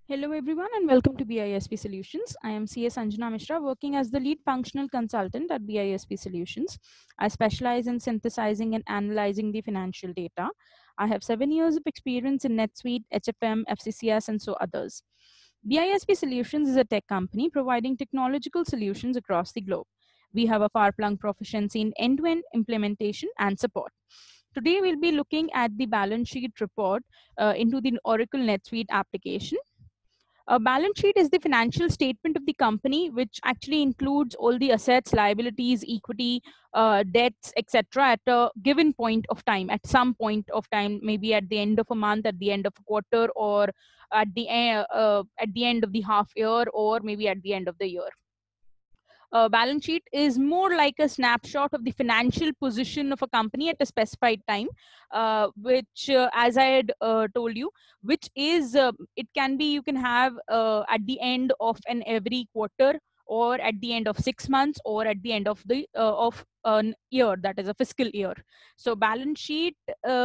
Hello everyone and welcome to BISP Solutions. I am CS Anjana Mishra, working as the lead functional consultant at BISP Solutions. I specialize in synthesizing and analyzing the financial data. I have 7 years of experience in NetSuite, HFM, FCCS and so others. BISP Solutions is a tech company providing technological solutions across the globe. We have a far-flung proficiency in end-to-end implementation and support. Today we'll be looking at the balance sheet report into the Oracle NetSuite application. A balance sheet is the financial statement of the company, which actually includes all the assets, liabilities, equity, debts, etc. at a given point of time, at some point of time, maybe at the end of a month, at the end of a quarter, or at the end of the half year, or maybe at the end of the year. Balance sheet is more like a snapshot of the financial position of a company at a specified time, which, as I had told you, which is it can be you can have at the end of an every quarter, or at the end of 6 months, or at the end of the of an year, that is a fiscal year. So balance sheet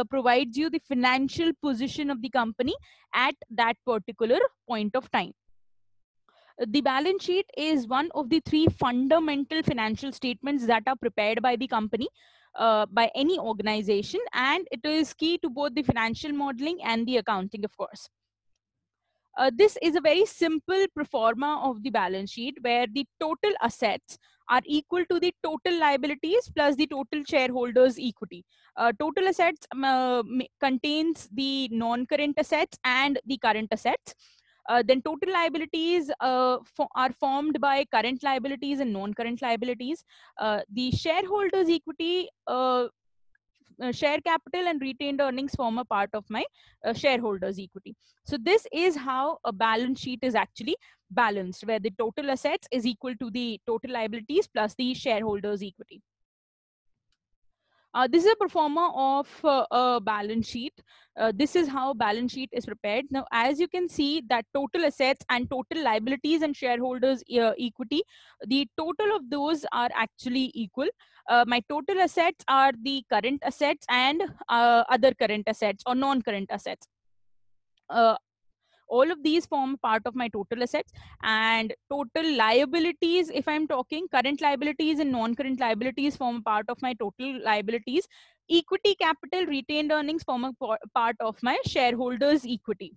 provides you the financial position of the company at that particular point of time. The balance sheet is one of the three fundamental financial statements that are prepared by the company, by any organization, and it is key to both the financial modeling and the accounting, of course. This is a very simple pro forma of the balance sheet where the total assets are equal to the total liabilities plus the total shareholders equity. Total assets contains the non-current assets and the current assets. Then total liabilities are formed by current liabilities and non-current liabilities. The shareholders equity, share capital and retained earnings form a part of my shareholders equity. So this is how a balance sheet is actually balanced, where the total assets is equal to the total liabilities plus the shareholders equity. This is a pro forma of a balance sheet. This is how balance sheet is prepared. Now, as you can see, that total assets and total liabilities and shareholders equity, the total of those are actually equal. My total assets are the current assets and other current assets or non-current assets. All of these form part of my total assets, and total liabilities, if I'm talking current liabilities and non-current liabilities, form a part of my total liabilities. Equity capital retained earnings form a part of my shareholders equity,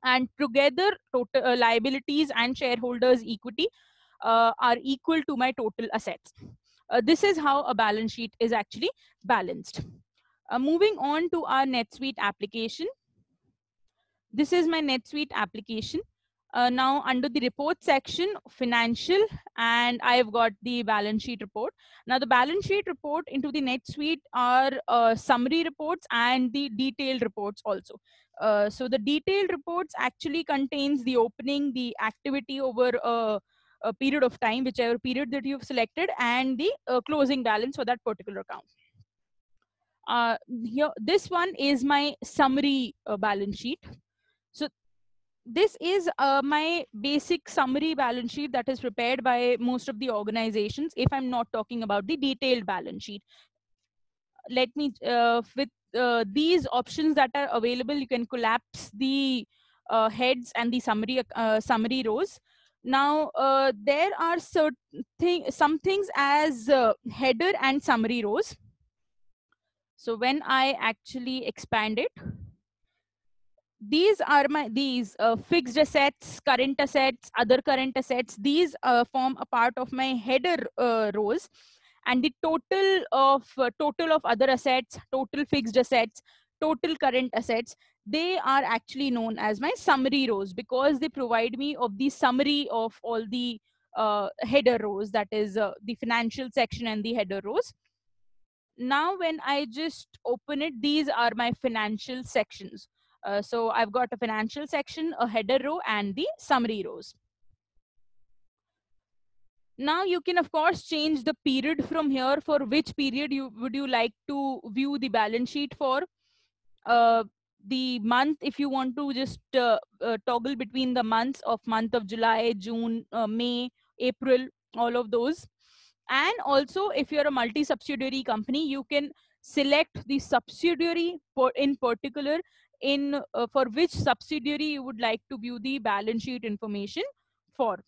and together total liabilities and shareholders equity are equal to my total assets. This is how a balance sheet is actually balanced. Moving on to our NetSuite application. This is my NetSuite application. Now under the report section, financial, and I've got the balance sheet report. Now the balance sheet report into the NetSuite are summary reports and the detailed reports also. So the detailed reports actually contains the opening, the activity over a period of time, whichever period that you've selected, and the closing balance for that particular account. Here, this one is my summary balance sheet. So this is my basic summary balance sheet that is prepared by most of the organizations, if I'm not talking about the detailed balance sheet. Let me, with these options that are available, you can collapse the heads and the summary rows. Now, there are some things as header and summary rows. So when I actually expand it, these are my fixed assets, current assets, other current assets. These form a part of my header rows, and the total of other assets, total fixed assets, total current assets, they are actually known as my summary rows, because they provide me of the summary of all the header rows, that is the financial section and the header rows. Now when I just open it, these are my financial sections. So I've got a financial section, a header row, and the summary rows. Now you can of course change the period from here, for which period would you like to view the balance sheet for. The month, if you want to just toggle between the months of month of July, June, May, April, all of those. And also, if you're a multi-subsidiary company, you can select the subsidiary in particular in for which subsidiary you would like to view the balance sheet information for.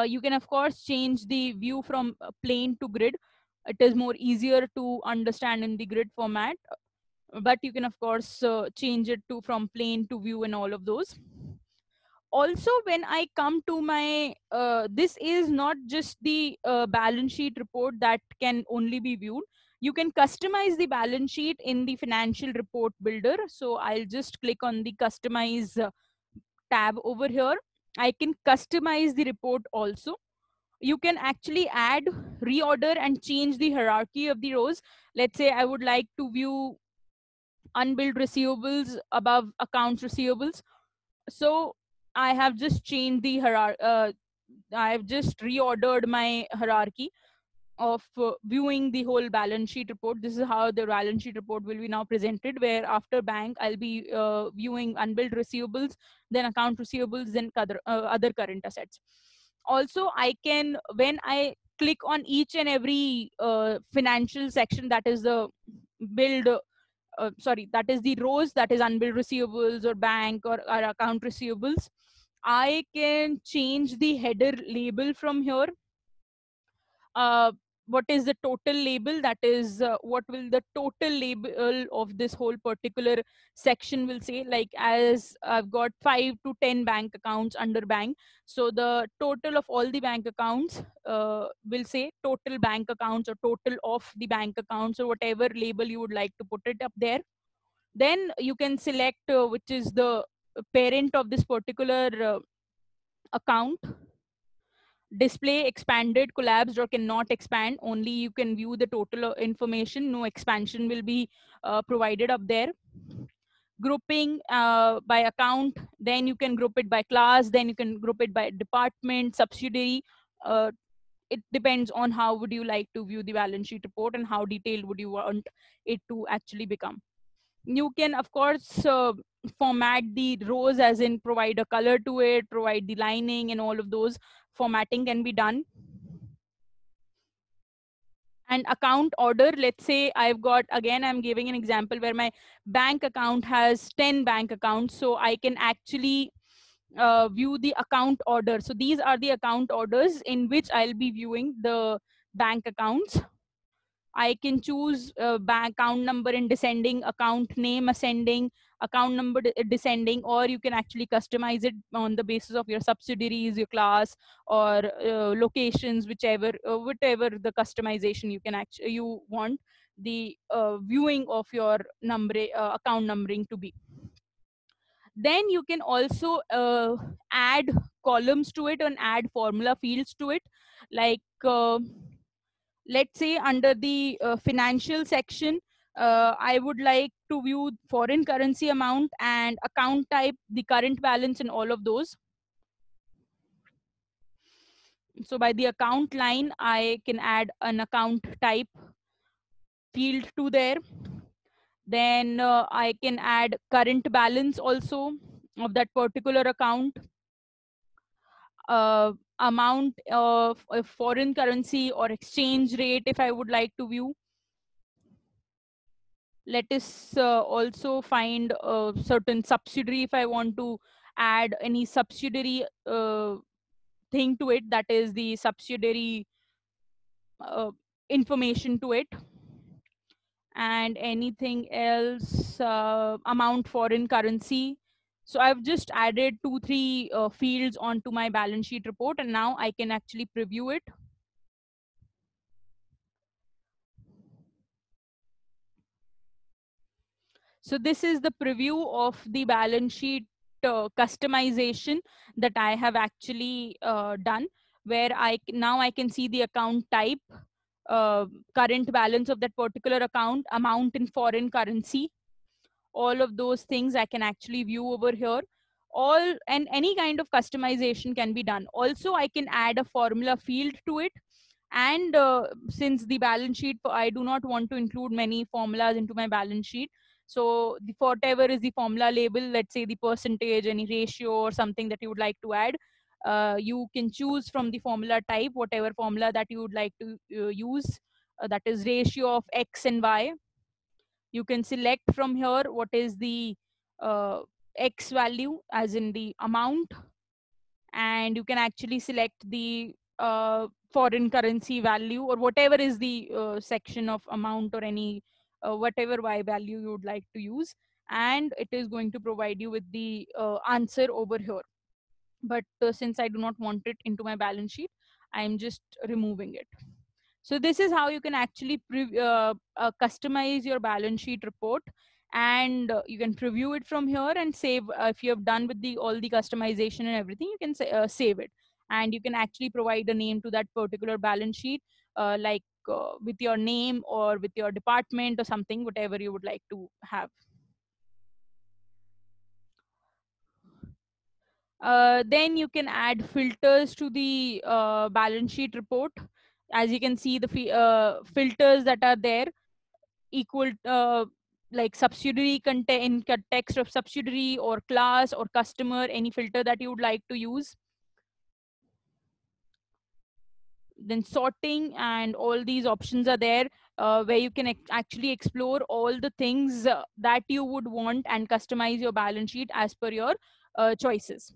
You can of course change the view from plain to grid. It is more easier to understand in the grid format, but you can of course change it to from plain to view and all of those. Also, when I come to my this is not just the balance sheet report that can only be viewed. You can customize the balance sheet in the financial report builder. So I'll just click on the customize tab over here. I can customize the report also. You can actually add, reorder and change the hierarchy of the rows. Let's say I would like to view unbilled receivables above accounts receivables. So I have just changed the hierarchy. I have just reordered my hierarchy of viewing the whole balance sheet report. This is how the balance sheet report will be now presented, where after bank I'll be viewing unbilled receivables, then account receivables, then other current assets. Also, I can, when I click on each and every financial section, that is the build sorry, that is the rows, that is unbilled receivables or bank or account receivables, I can change the header label from here. uh, what is the total label, that is what will the total label of this whole particular section will say. Like, as I've got 5 to 10 bank accounts under bank, so the total of all the bank accounts will say total bank accounts or total of the bank accounts, or whatever label you would like to put it up there. Then you can select which is the parent of this particular account. Display expanded, collapsed, or cannot expand. Only you can view the total information. No expansion will be provided up there. Grouping by account, then you can group it by class, then you can group it by department, subsidiary. uh, it depends on how would you like to view the balance sheet report and how detailed would you want it to actually become. You can of course format the rows, as in provide a color to it, provide the lining, and all of those formatting can be done. And account order, let's say I've got, again I'm giving an example where my bank account has 10 bank accounts, so I can actually view the account order. So these are the account orders in which I'll be viewing the bank accounts. I can choose bank account number in descending, account name ascending, account number descending, or you can actually customize it on the basis of your subsidiaries, your class, or locations, whatever the customization you can actually you want the viewing of your account numbering to be. Then you can also add columns to it and add formula fields to it. Like let's say under the financial section, I would like to view foreign currency amount and account type, the current balance, and all of those. So by the account line, I can add an account type field to there. Then I can add current balance also of that particular account, amount of foreign currency or exchange rate if I would like to view. Let us also find a certain subsidiary if I want to add any subsidiary thing to it, that is the subsidiary uh, information to it. And anything else, amount foreign currency. So I've just added 2 3 fields onto my balance sheet report, and now I can actually preview it. So this is the preview of the balance sheet customization that I have actually done, where now I can see the account type, current balance of that particular account, amount in foreign currency. All of those things I can actually view over here. All and any kind of customization can be done. Also, I can add a formula field to it. And since the balance sheet, I do not want to include many formulas into my balance sheet, so the whatever is the formula label, let's say the percentage, any ratio or something that you would like to add, you can choose from the formula type whatever formula that you would like to use, that is ratio of x and y. You can select from here what is the X value, as in the amount, and you can actually select the foreign currency value, or whatever is the section of amount, or any whatever Y value you would like to use, and it is going to provide you with the answer over here. But since I do not want it into my balance sheet, I am just removing it. So this is how you can actually customize your balance sheet report, and you can preview it from here and save. If you have done with the all the customization and everything, you can save it, and you can actually provide a name to that particular balance sheet, like with your name or with your department or something, whatever you would like to have. Then you can add filters to the balance sheet report. As you can see, the filters that are there equal, like subsidiary content, text of subsidiary or class or customer, any filter that you would like to use. Then sorting and all these options are there, where you can actually explore all the things that you would want and customize your balance sheet as per your choices.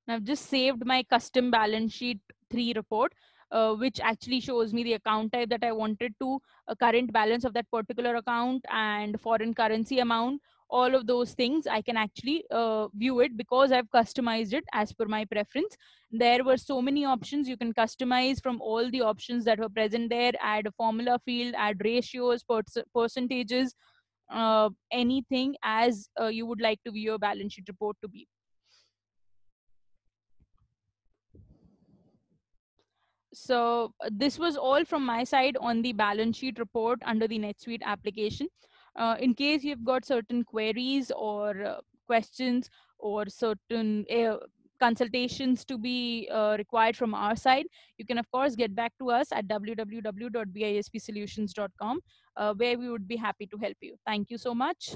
Now I've just saved my custom balance sheet 3 report, which actually shows me the account type that I wanted to, a current balance of that particular account, and foreign currency amount. All of those things I can actually view it, because I've customized it as per my preference. There were so many options you can customize from all the options that were present there. Add a formula field, add ratios, percentages, anything as you would like to view your balance sheet report to be. So this was all from my side on the balance sheet report under the NetSuite application. In case you've got certain queries or questions, or certain consultations to be required from our side, you can of course get back to us at www.bispsolutions.com, where we would be happy to help you. Thank you so much.